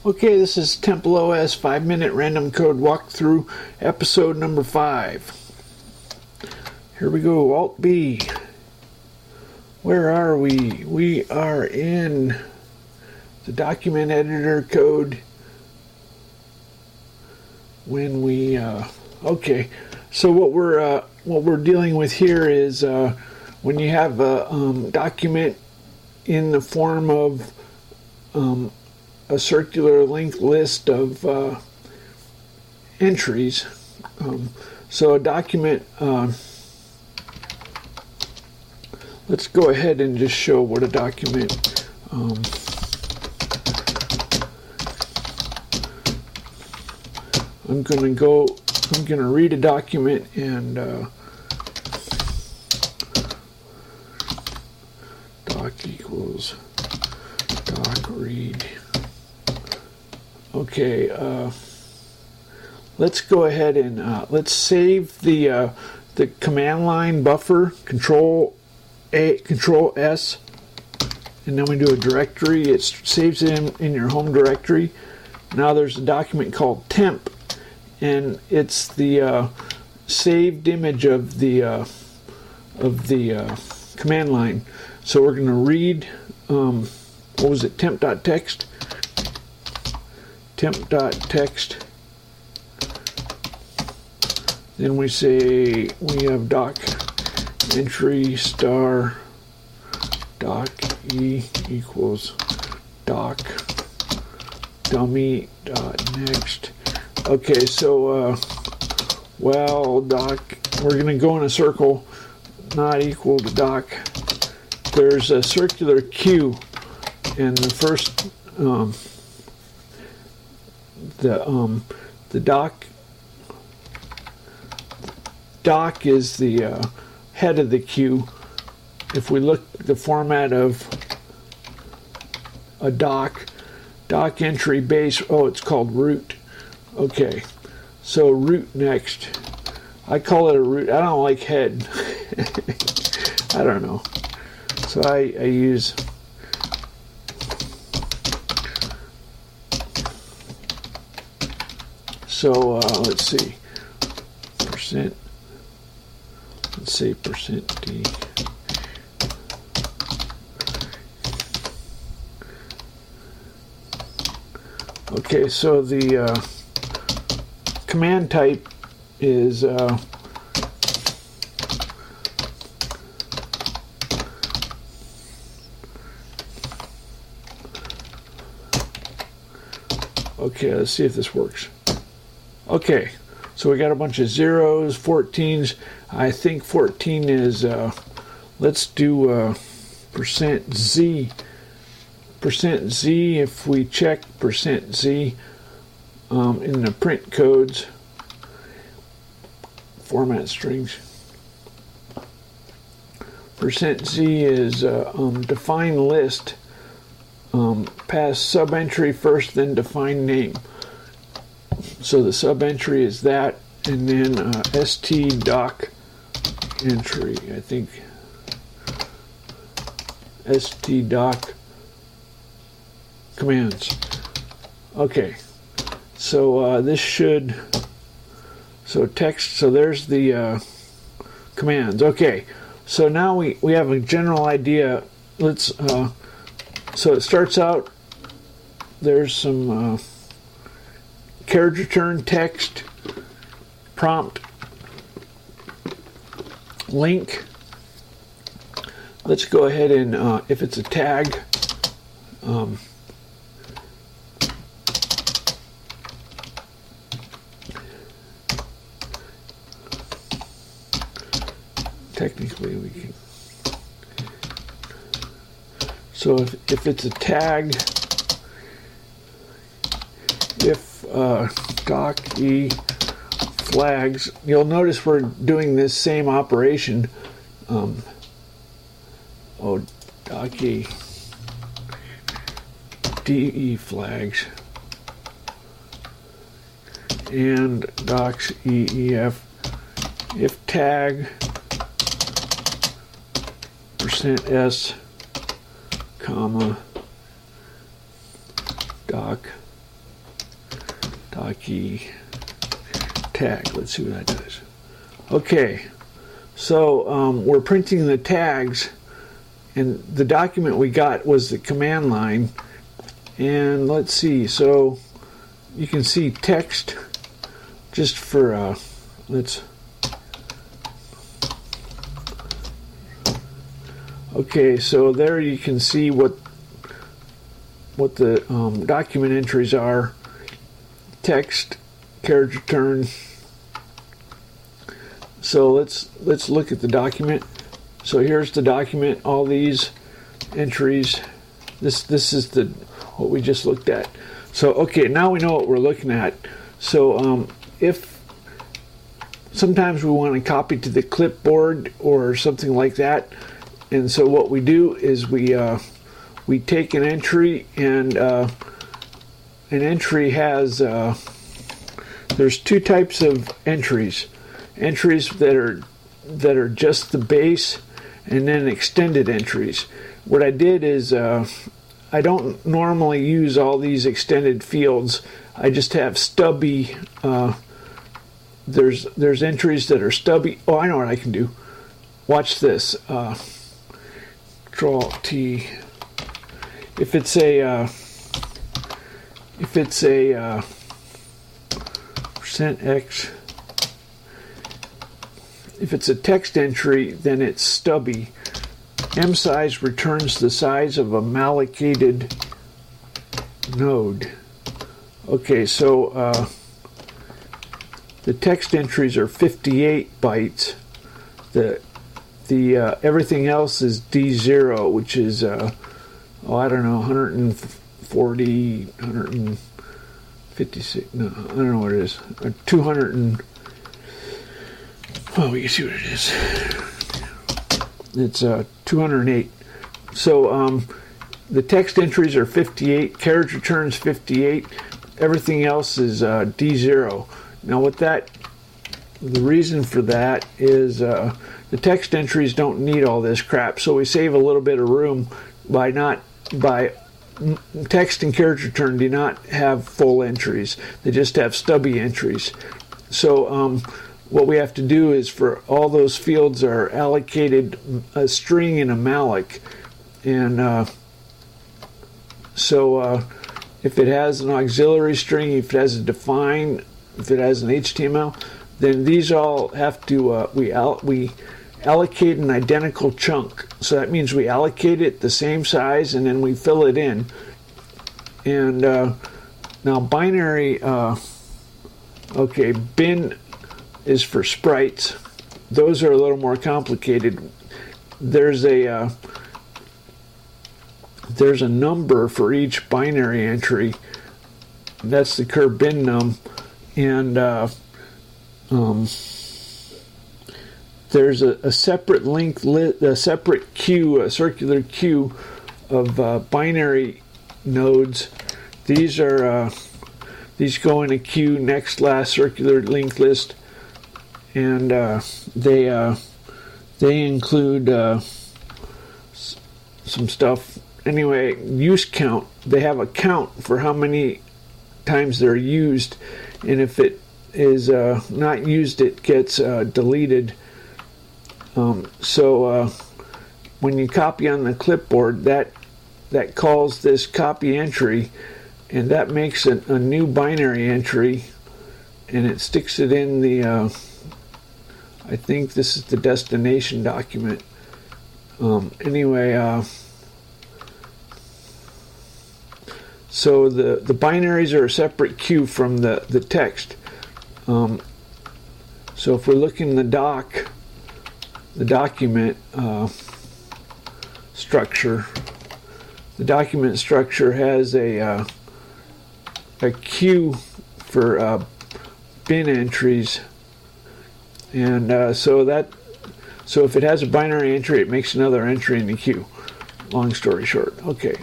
Okay, this is TempleOS 5-minute random code walkthrough, episode number 5. Here we go, Alt B. Where are we? We are in the document editor code. When we okay, so what we're dealing with here is when you have a document in the form of a circular linked list of entries. So a document, let's go ahead and just show what a document, I'm going to read a document and doc equals doc read. Okay, let's go ahead and let's save the command line buffer, Control S, and then we do a directory. It saves it in your home directory. Now there's a document called temp, and it's the saved image of the command line. So we're going to read what was it, temp.txt. Temp.txt. Then we say we have doc entry star doc e equals doc dummy dot next. Okay, so well, doc, we're going to go in a circle, not equal to doc. There's a circular queue, and the first the doc is the head of the queue. If we look at the format of a doc entry base, oh, it's called root. Okay, so root next. I call it a root. I don't like head. I don't know. So I use let's see, percent, let's say percent D. Okay, so the command type is okay, let's see if this works. Okay, so we got a bunch of zeros, 14s. I think 14 is, let's do percent %Z. Percent %Z, if we check percent %Z in the print codes, format strings. Percent %Z is define list, pass subentry first, then define name. So the subentry is that, and then st doc entry, I think. St doc commands. Okay, so this should, so text, so there's the commands. Okay, so now we have a general idea. Let's, so it starts out, there's some carriage return text, prompt, link. Let's go ahead and, if it's a tag, technically we can, so if it's a tag, if doc e flags, you'll notice we're doing this same operation. Doc e de flags and docs eef, if tag %s comma doc Docky tag. Let's see what that does. Okay, so we're printing the tags, and the document we got was the command line. And let's see, so you can see text just for okay, so there you can see what the document entries are. Text, carriage return. So let's look at the document. So here's the document, all these entries. This is what we just looked at. So okay, now we know what we're looking at. So if sometimes we want to copy to the clipboard or something like that, and so what we do is we take an entry, and an entry has there's two types of entries. Entries that are just the base, and then extended entries. What I did is I don't normally use all these extended fields. I just have stubby. There's entries that are stubby. Oh, I know what I can do. Watch this. Control T. If it's a %X. If it's a text entry, then it's stubby. msize returns the size of a mallocated node. Okay, so the text entries are 58 bytes. The everything else is D0, which is I don't know, 140, 156. No, I don't know what it is. 200 and. Well, we can see what it is. It's 208. So the text entries are 58, carriage returns 58, everything else is D0. Now the reason for that is the text entries don't need all this crap, so we save a little bit of room by text and carriage return do not have full entries. They just have stubby entries. So what we have to do is, for all those fields are allocated a string and a malloc, and so if it has an auxiliary string, if it has a define, if it has an HTML, then these all have to we allocate an identical chunk. So that means we allocate it the same size, and then we fill it in. And now binary, okay, bin is for sprites. Those are a little more complicated. There's a number for each binary entry. That's the cur bin num, and there's a separate a separate queue, a circular queue of binary nodes. These are these go in a queue, next, last, circular linked list. And they include some stuff. Anyway, use count. They have a count for how many times they're used, and if it is not used, it gets deleted. So when you copy on the clipboard, that calls this copy entry, and that makes a new binary entry, and it sticks it in the I think this is the destination document. Anyway, so the binaries are a separate queue from the text. So if we look in the document structure, the document structure has a queue for bin entries. And so if it has a binary entry, it makes another entry in the queue. Long story short. Okay.